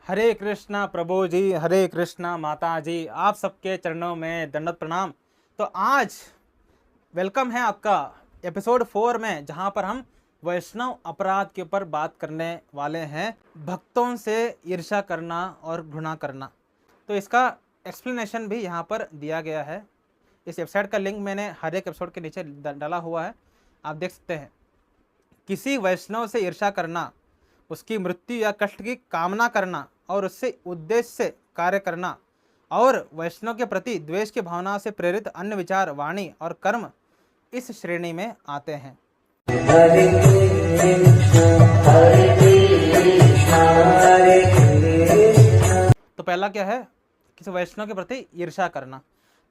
हरे कृष्णा प्रभु जी, हरे कृष्णा माता जी, आप सबके चरणों में दंडवत प्रणाम। तो आज वेलकम है आपका एपिसोड 4 में, जहां पर हम वैष्णव अपराध के ऊपर बात करने वाले हैं, भक्तों से ईर्ष्या करना और घृणा करना। तो इसका एक्सप्लेनेशन भी यहाँ पर दिया गया है। इस वेबसाइट का लिंक मैंने हर एक एपिसोड के नीचे डाला हुआ है, आप देख सकते हैं। किसी वैष्णव से ईर्ष्या करना, उसकी मृत्यु या कष्ट की कामना करना और उससे उद्देश्य से कार्य करना और वैष्णव के प्रति द्वेष की भावना से प्रेरित अन्य विचार, वाणी और कर्म इस श्रेणी में आते हैं। तो पहला क्या है? किसी वैष्णव के प्रति ईर्ष्या करना।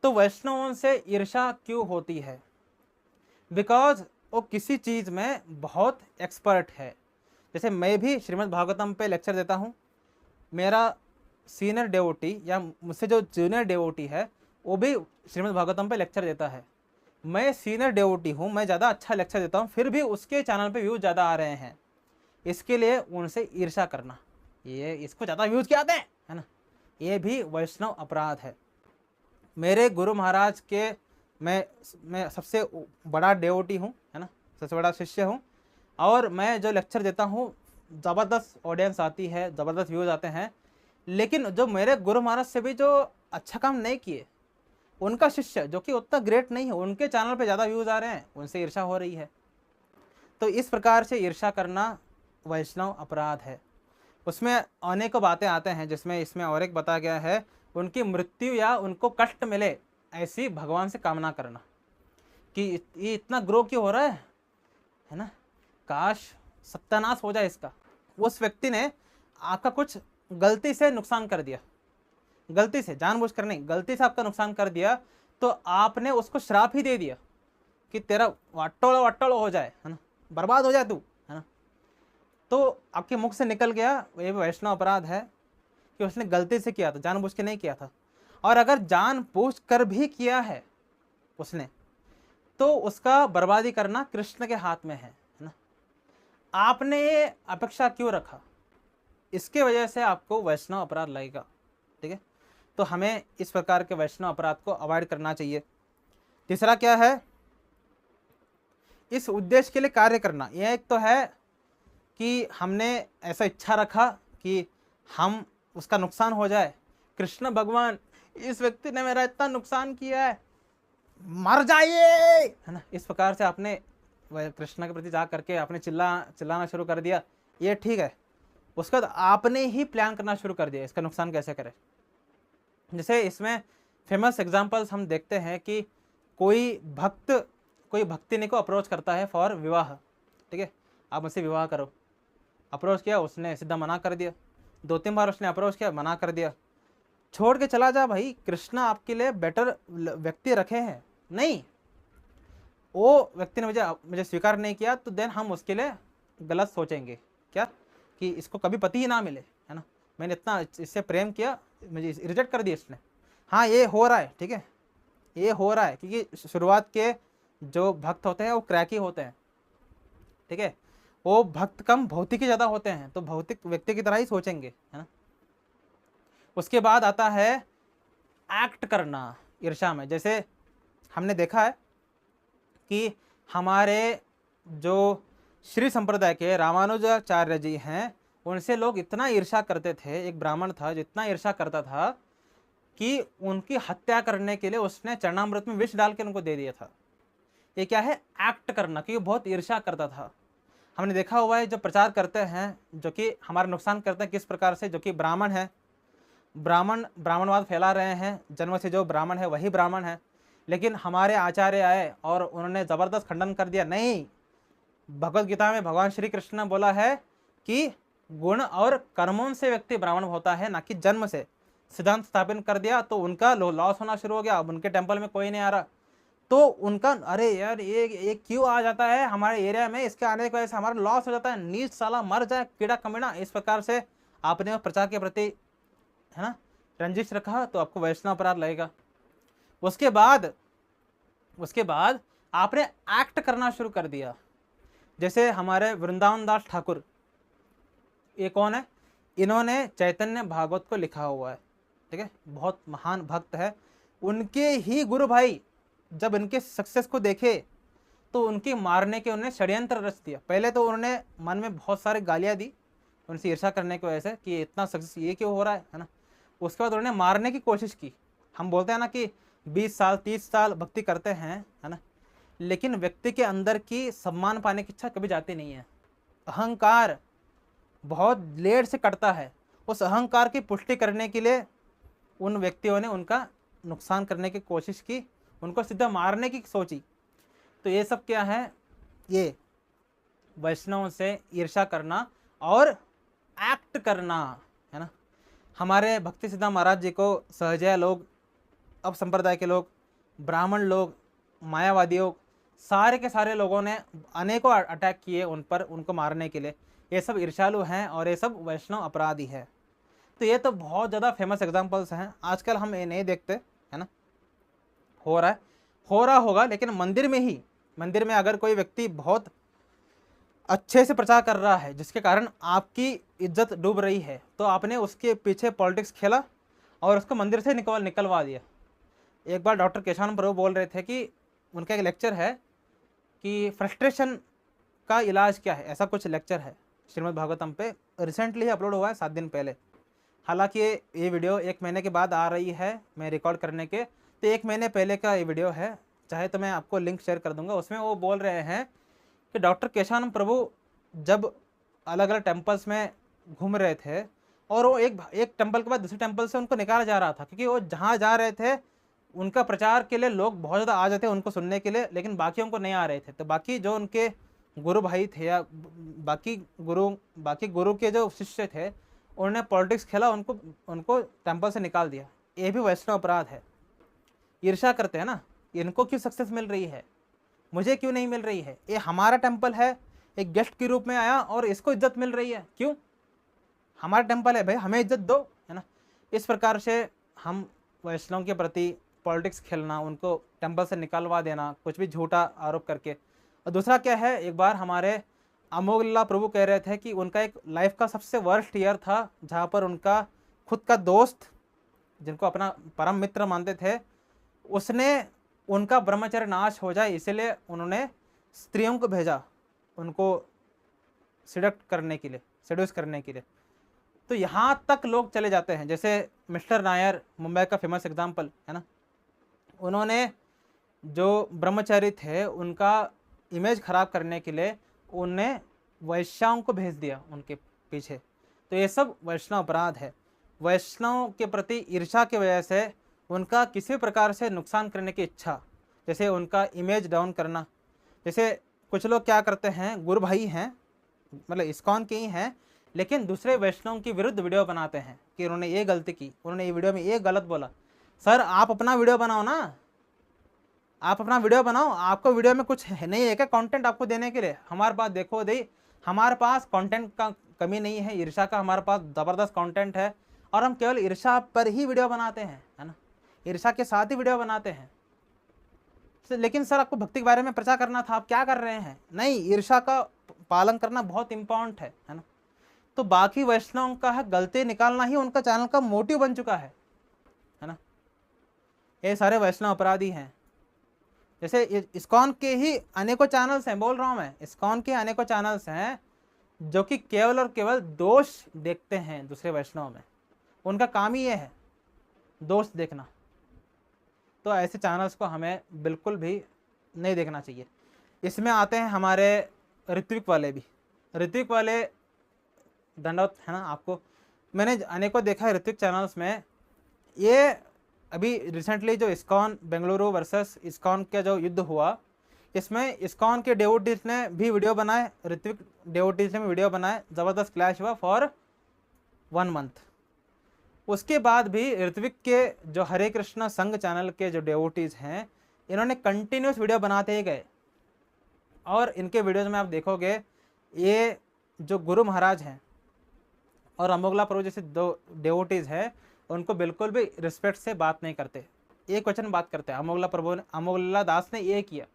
तो वैष्णवों से ईर्ष्या क्यों होती है? बिकॉज वो किसी चीज में बहुत एक्सपर्ट है। जैसे मैं भी श्रीमद् भागवतम पे लेक्चर देता हूँ, मेरा सीनियर डेवोटी या मुझसे जो जूनियर डेवोटी है वो भी श्रीमद् भागवतम पे लेक्चर देता है। मैं सीनियर डेवोटी हूँ, मैं ज़्यादा अच्छा लेक्चर देता हूँ, फिर भी उसके चैनल पे व्यूज़ ज़्यादा आ रहे हैं। इसके लिए उनसे ईर्ष्या करना, ये इसको ज़्यादा व्यूज़ क्या आते हैं, है ना, ये भी वैष्णव अपराध है। मेरे गुरु महाराज के मैं सबसे बड़ा डेवोटी हूँ, है ना, सबसे बड़ा शिष्य हूँ, और मैं जो लेक्चर देता हूँ ज़बरदस्त ऑडियंस आती है, ज़बरदस्त व्यूज़ आते हैं। लेकिन जो मेरे गुरु महाराज से भी जो अच्छा काम नहीं किए, उनका शिष्य जो कि उतना ग्रेट नहीं है, उनके चैनल पे ज़्यादा व्यूज़ आ रहे हैं, उनसे ईर्ष्या हो रही है। तो इस प्रकार से ईर्ष्या करना वैष्णव अपराध है। उसमें अनेकों बातें आते हैं, जिसमें इसमें और एक बताया गया है, उनकी मृत्यु या उनको कष्ट मिले ऐसी भगवान से कामना करना कि ये इतना ग्रो क्यों हो रहा है ना, काश सत्यानाश हो जाए इसका। उस व्यक्ति ने आपका कुछ गलती से नुकसान कर दिया, गलती से, जानबूझकर नहीं, गलती से आपका नुकसान कर दिया, तो आपने उसको श्राप ही दे दिया कि तेरा वट्टोलो वट्टोलो हो जाए, है ना, बर्बाद हो जाए तू, है ना। तो आपके मुख से निकल गया, ये वैष्णव अपराध है कि उसने गलती से किया था, जानबूझ के नहीं किया था। और अगर जानबूझ कर भी किया है उसने, तो उसका बर्बादी करना कृष्ण के हाथ में है ना। आपने ये अपेक्षा क्यों रखा, इसके वजह से आपको वैष्णव अपराध लगेगा, ठीक है। तो हमें इस प्रकार के वैष्णव अपराध को अवॉइड करना चाहिए। तीसरा क्या है? इस उद्देश्य के लिए कार्य करना। यह एक तो है कि हमने ऐसा इच्छा रखा कि हम उसका नुकसान हो जाए, कृष्ण भगवान इस व्यक्ति ने मेरा इतना नुकसान किया है, मर जाइए, है ना। इस प्रकार से आपने कृष्ण के प्रति जा करके आपने चिल्लाना शुरू कर दिया, ये ठीक है। उसके बाद आपने ही प्लान करना शुरू कर दिया इसका नुकसान कैसे करें। जैसे इसमें फेमस एग्जांपल्स हम देखते हैं कि कोई भक्तिनी को अप्रोच करता है फॉर विवाह, ठीक है, आप मुझसे विवाह करो। अप्रोच किया, उसने सीधा मना कर दिया। 2-3 बार उसने अप्रोच किया, मना कर दिया, छोड़ के चला जा भाई, कृष्णा आपके लिए बेटर व्यक्ति रखे हैं। नहीं, वो व्यक्ति ने मुझे स्वीकार नहीं किया, तो देन हम उसके लिए गलत सोचेंगे क्या, कि इसको कभी पति ही ना मिले, है ना, मैंने इतना इससे प्रेम किया, मुझे रिजेक्ट कर दिया इसने। हाँ, ये हो रहा है, ठीक है, ये हो रहा है, क्योंकि शुरुआत के जो भक्त होते हैं वो क्रैकी होते हैं, ठीक है, वो भक्त कम भौतिक ही ज़्यादा होते हैं, तो भौतिक व्यक्ति की तरह ही सोचेंगे, है ना। उसके बाद आता है एक्ट करना ईर्ष्या में। जैसे हमने देखा है कि हमारे जो श्री संप्रदाय के रामानुजाचार्य जी हैं, उनसे लोग इतना ईर्ष्या करते थे। एक ब्राह्मण था जो इतना ईर्ष्या करता था कि उनकी हत्या करने के लिए उसने चरणामृत में विष डाल के उनको दे दिया था। ये क्या है? एक्ट करना, क्योंकि बहुत ईर्ष्या करता था। हमने देखा हुआ है जो प्रचार करते हैं, जो कि हमारा नुकसान करते हैं, किस प्रकार से, जो कि ब्राह्मण है, ब्राह्मणवाद फैला रहे हैं, जन्म से जो ब्राह्मण है वही ब्राह्मण है। लेकिन हमारे आचार्य आए और उन्होंने ज़बरदस्त खंडन कर दिया। नहीं, भगवत गीता में भगवान श्री कृष्ण ने बोला है कि गुण और कर्मों से व्यक्ति ब्राह्मण होता है, ना कि जन्म से। सिद्धांत स्थापित कर दिया तो उनका लॉस होना शुरू हो गया। अब उनके टेम्पल में कोई नहीं आ रहा, तो उनका अरे यार ये क्यों आ जाता है हमारे एरिया में, इसके आने की वजह से हमारा लॉस हो जाता है, नीच साला मर जाए, कीड़ा कमीना। इस प्रकार से आपने प्रचार के प्रति, है ना, रंजिश रखा, तो आपको वैष्णव अपराध लगेगा। उसके बाद आपने एक्ट करना शुरू कर दिया। जैसे हमारे वृंदावन दास ठाकुर, ये कौन है? इन्होंने चैतन्य भागवत को लिखा हुआ है, ठीक है, बहुत महान भक्त है। उनके ही गुरु भाई जब इनके सक्सेस को देखे तो उनके मारने के उन्होंने षड्यंत्र रच दिया। पहले तो उन्होंने मन में बहुत सारी गालियाँ दी उनसे ईर्ष्या करने की वजह से कि इतना सक्सेस ये क्यों हो रहा है ना। उसके बाद उन्होंने मारने की कोशिश की। हम बोलते हैं ना कि 20 साल 30 साल भक्ति करते हैं, है ना, लेकिन व्यक्ति के अंदर की सम्मान पाने की इच्छा कभी जाती नहीं है। अहंकार बहुत लेट से कटता है। उस अहंकार की पुष्टि करने के लिए उन व्यक्तियों ने उनका नुकसान करने की कोशिश की, उनको सीधा मारने की सोची। तो ये सब क्या है, ये वैष्णवों से ईर्ष्या करना और एक्ट करना, है ना। हमारे भक्ति सिद्धांत महाराज जी को सहजया लोग, अब संप्रदाय के लोग, ब्राह्मण लोग, मायावादियों, सारे के सारे लोगों ने अनेकों अटैक किए उन पर, उनको मारने के लिए। ये सब ईर्ष्यालु हैं और ये सब वैष्णव अपराधी है। तो ये तो बहुत ज़्यादा फेमस एग्जांपल्स हैं। आजकल हम ये नहीं देखते, है ना, हो रहा होगा, लेकिन मंदिर में अगर कोई व्यक्ति बहुत अच्छे से प्रचार कर रहा है जिसके कारण आपकी इज्जत डूब रही है, तो आपने उसके पीछे पॉलिटिक्स खेला और उसको मंदिर से निकलवा दिया। एक बार डॉक्टर केशवानंद प्रभु बोल रहे थे कि उनका एक लेक्चर है कि फ्रस्ट्रेशन का इलाज क्या है, ऐसा कुछ लेक्चर है श्रीमद् भागवतम पे, रिसेंटली ही अपलोड हुआ है 7 दिन पहले। हालांकि ये वीडियो 1 महीने के बाद आ रही है मैं रिकॉर्ड करने के, तो 1 महीने पहले का ये वीडियो है, चाहे तो मैं आपको लिंक शेयर कर दूंगा। उसमें वो बोल रहे हैं कि डॉक्टर केशवानंद प्रभु जब अलग अलग टेम्पल्स में घूम रहे थे और वो एक टेम्पल के बाद दूसरे टेम्पल से उनको निकाला जा रहा था, क्योंकि वो जहाँ जा रहे थे उनका प्रचार के लिए लोग बहुत ज़्यादा आ जाते हैं उनको सुनने के लिए, लेकिन बाकियों को नहीं आ रहे थे। तो बाकी जो उनके गुरु भाई थे या बाकी गुरु के जो शिष्य थे, उन्होंने पॉलिटिक्स खेला, उनको टेम्पल से निकाल दिया। ये भी वैष्णव अपराध है। ईर्ष्या करते हैं ना, इनको क्यों सक्सेस मिल रही है, मुझे क्यों नहीं मिल रही है। ये हमारा टेम्पल है, एक गेस्ट के रूप में आया और इसको इज्जत मिल रही है, क्यों? हमारा टेम्पल है भाई, हमें इज्जत दो, है ना। इस प्रकार से हम वैष्णव के प्रति पॉलिटिक्स खेलना, उनको टेम्पल से निकलवा देना कुछ भी झूठा आरोप करके। और दूसरा क्या है, एक बार हमारे अमोघलाल प्रभु कह रहे थे कि उनका एक लाइफ का सबसे वर्स्ट ईयर था जहाँ पर उनका खुद का दोस्त, जिनको अपना परम मित्र मानते थे, उसने उनका ब्रह्मचर्य नाश हो जाए इसलिए उन्होंने स्त्रियों को भेजा उनको सेडक्ट करने के लिए। तो यहाँ तक लोग चले जाते हैं। जैसे मिस्टर नायर, मुंबई का फेमस एग्जाम्पल है ना, उन्होंने जो ब्रह्मचारी थे उनका इमेज खराब करने के लिए उनने वैश्याओं को भेज दिया उनके पीछे। तो ये सब वैष्णव अपराध है। वैष्णव के प्रति ईर्ष्या की वजह से उनका किसी प्रकार से नुकसान करने की इच्छा, जैसे उनका इमेज डाउन करना। जैसे कुछ लोग क्या करते हैं, गुरु भाई हैं, मतलब इस्कॉन के ही हैं, लेकिन दूसरे वैष्णव की विरुद्ध वीडियो बनाते हैं कि उन्होंने ये गलती की, उन्होंने ये वीडियो में ये गलत बोला। सर आप अपना वीडियो बनाओ ना, आप अपना वीडियो बनाओ। आपको वीडियो में कुछ नहीं है क्या कंटेंट आपको देने के लिए? हमारे पास देखो दे, हमारे पास कंटेंट का कमी नहीं है, ईर्ष्या का हमारे पास ज़बरदस्त कंटेंट है और हम केवल ईर्ष्या पर ही वीडियो बनाते हैं, है ना, ईर्ष्या के साथ ही वीडियो बनाते हैं। लेकिन सर आपको भक्ति के बारे में प्रचार करना था, आप क्या कर रहे हैं? नहीं, ईर्ष्या का पालन करना बहुत इंपॉर्टेंट है ना। तो बाकी वैष्णव का है गलती निकालना ही उनका चैनल का मोटिव बन चुका है ना। ये सारे वैष्णव अपराधी हैं। जैसे इस्कॉन के ही अनेकों चैनल्स हैं, बोल रहा हूँ मैं, इस्कॉन के अनेकों चैनल्स हैं जो कि केवल और केवल दोष देखते हैं दूसरे वैष्णव में। उनका काम ही ये है, दोष देखना। तो ऐसे चैनल्स को हमें बिल्कुल भी नहीं देखना चाहिए। इसमें आते हैं हमारे ऋत्विक वाले भी। ऋत्विक वाले दंडवत है ना आपको, मैंने अनेकों देखा है ऋत्विक चैनल्स में। ये अभी रिसेंटली जो इस्कॉन बेंगलुरु वर्सेस इस्कॉन का जो युद्ध हुआ, इसमें इस्कॉन के डेवोटीज ने भी वीडियो बनाए, ऋत्विक डेवोटीज ने भी वीडियो बनाए, ज़बरदस्त क्लैश हुआ फॉर 1 मंथ। उसके बाद भी ऋत्विक के जो हरे कृष्णा संघ चैनल के जो डेवोटीज हैं, इन्होंने कंटिन्यूस वीडियो बनाते ही गए। और इनके वीडियोज में आप देखोगे, ये जो गुरु महाराज हैं और अमोघलाल प्रभु जैसे 2 डेवोटीज हैं, उनको बिल्कुल भी रिस्पेक्ट से बात नहीं करते, एक वचन बात करते हैं। अमोघलाल दास ने ये किया,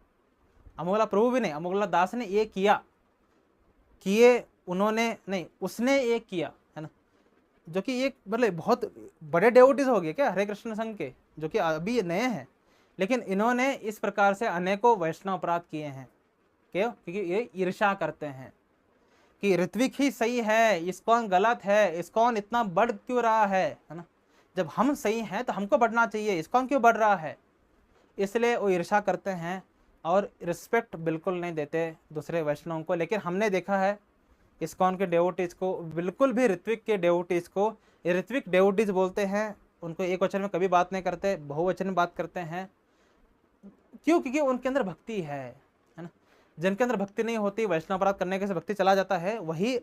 अमोघलाल प्रभु भी नहीं, अमोघलाल दास ने ये किया, किए उन्होंने नहीं, उसने ये किया, है ना। जो कि एक मतलब बहुत बड़े डेवोटीज हो गए क्या हरे कृष्ण संघ के, जो कि अभी नए हैं, लेकिन इन्होंने इस प्रकार से अनेकों वैष्णव अपराध किए हैं। क्यों? क्योंकि ये ईर्ष्या करते हैं कि ऋत्विक ही सही है, इस्कॉन गलत है, इस्कॉन इतना बढ़ क्यों रहा है ना। जब हम सही हैं तो हमको बढ़ना चाहिए, इस्कॉन क्यों बढ़ रहा है। इसलिए वो ईर्ष्या करते हैं और रिस्पेक्ट बिल्कुल नहीं देते दूसरे वैष्णवों को। लेकिन हमने देखा है इस्कॉन के डेवोटीज को, बिल्कुल भी ऋत्विक के डेवोटीज को, ये ऋत्विक डेवोटीज बोलते हैं, उनको एक वचन में कभी बात नहीं करते, बहुवचन में बात करते हैं। क्यों? क्योंकि उनके अंदर भक्ति है ना। जिनके अंदर भक्ति नहीं होती, वैष्णव अपराध करने के से भक्ति चला जाता है, वही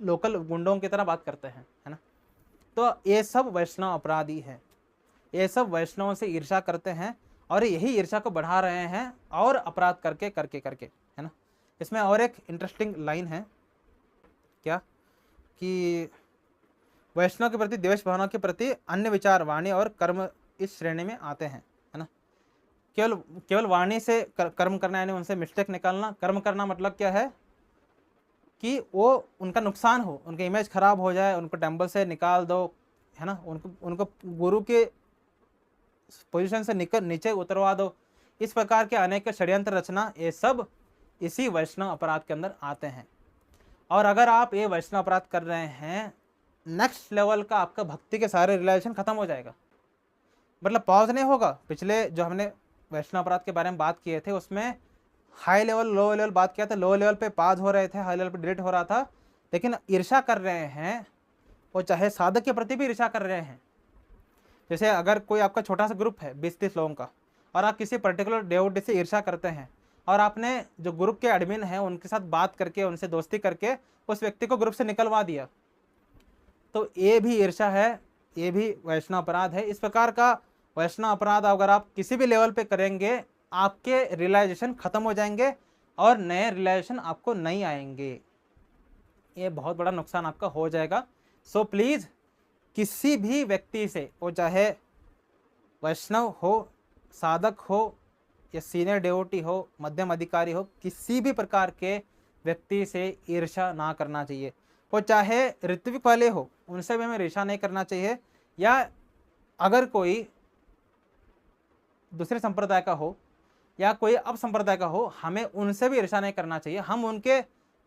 लोकल गुंडों की तरह बात करते हैं, है ना। तो ये सब वैष्णव अपराधी है, ये सब वैष्णवों से ईर्ष्या करते हैं और यही ईर्ष्या को बढ़ा रहे हैं और अपराध करके करके करके, है ना। इसमें और एक इंटरेस्टिंग लाइन है क्या कि वैष्णव के प्रति द्वेष भावना के प्रति अन्य विचार, वाणी और कर्म इस श्रेणी में आते हैं, है ना। केवल केवल वाणी से कर्म करना, यानी उनसे मिस्टेक निकालना। कर्म करना मतलब क्या है कि वो उनका नुकसान हो, उनकी इमेज खराब हो जाए, उनको टेम्पल से निकाल दो, है ना, उनको गुरु के पोजीशन से नीचे उतरवा दो। इस प्रकार के अनेक षड्यंत्र रचना, ये सब इसी वैष्णव अपराध के अंदर आते हैं। और अगर आप ये वैष्णव अपराध कर रहे हैं, नेक्स्ट लेवल का आपका भक्ति के सारे रिलेशन खत्म हो जाएगा, मतलब पॉज नहीं होगा। पिछले जो हमने वैष्णव अपराध के बारे में बात किए थे उसमें हाई लेवल लो लेवल बात किया था, लो लेवल पे पॉज हो रहे थे, हाई लेवल पे डिलीट हो रहा था। लेकिन ईर्ष्या कर रहे हैं, वो चाहे साधक के प्रति भी ईर्ष्या कर रहे हैं। जैसे अगर कोई आपका छोटा सा ग्रुप है 20-30 लोगों का, और आप किसी पर्टिकुलर डेवोटी से ईर्ष्या करते हैं, और आपने जो ग्रुप के एडमिन हैं उनके साथ बात करके, उनसे दोस्ती करके उस व्यक्ति को ग्रुप से निकलवा दिया, तो ये भी ईर्ष्या है, ये भी वैष्णव अपराध है। इस प्रकार का वैष्णव अपराध अगर आप किसी भी लेवल पे करेंगे, आपके रियलाइजेशन खत्म हो जाएंगे और नए रियलाइजेशन आपको नहीं आएंगे। ये बहुत बड़ा नुकसान आपका हो जाएगा। सो प्लीज़ किसी भी व्यक्ति से, वो चाहे वैष्णव हो, साधक हो, या सीनियर डेवोटी हो, मध्यम अधिकारी हो, किसी भी प्रकार के व्यक्ति से ईर्ष्या ना करना चाहिए। वो चाहे ऋत्विक वाले हो, उनसे भी हमें ईर्ष्या नहीं करना चाहिए, या अगर कोई दूसरे संप्रदाय का हो या कोई अब संप्रदाय का हो, हमें उनसे भी ईर्ष्या नहीं करना चाहिए। हम उनके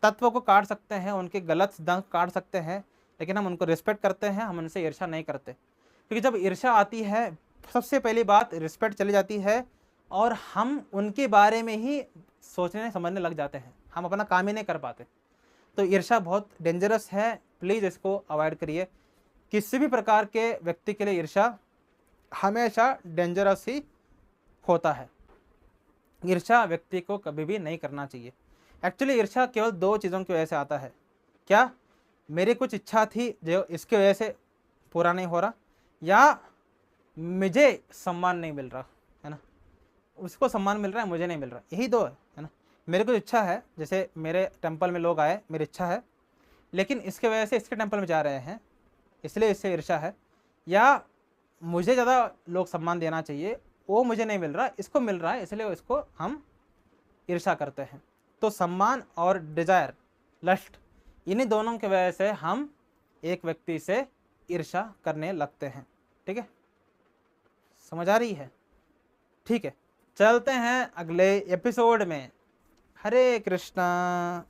तत्व को काट सकते हैं, उनके गलत सिद्धांत काट सकते हैं, लेकिन हम उनको रिस्पेक्ट करते हैं, हम उनसे ईर्ष्या नहीं करते। क्योंकि जब ईर्ष्या आती है, सबसे पहली बात रिस्पेक्ट चली जाती है और हम उनके बारे में ही सोचने समझने लग जाते हैं, हम अपना काम ही नहीं कर पाते। तो ईर्ष्या बहुत डेंजरस है, प्लीज़ इसको अवॉइड करिए। किसी भी प्रकार के व्यक्ति के लिए ईर्ष्या हमेशा डेंजरस ही होता है। ईर्ष्या व्यक्ति को कभी भी नहीं करना चाहिए। एक्चुअली ईर्ष्या केवल 2 चीज़ों की वजह से आता है। क्या? मेरी कुछ इच्छा थी जो इसकी वजह से पूरा नहीं हो रहा, या मुझे सम्मान नहीं मिल रहा, है ना, उसको सम्मान मिल रहा है, मुझे नहीं मिल रहा, यही 2 है ना। मेरे को इच्छा है, जैसे मेरे टेंपल में लोग आए, मेरी इच्छा है, लेकिन इसके वजह से इसके टेंपल में जा रहे हैं, इसलिए इससे ईर्ष्या है। या मुझे ज़्यादा लोग सम्मान देना चाहिए, वो मुझे नहीं मिल रहा, इसको मिल रहा है, इसलिए इसको हम ईर्ष्या करते हैं। तो सम्मान और डिजायर, लस्ट, इन्हीं दोनों की वजह से हम एक व्यक्ति से ईर्ष्या करने लगते हैं। ठीक है, समझ आ रही है? ठीक है, चलते हैं अगले एपिसोड में। हरे कृष्णा।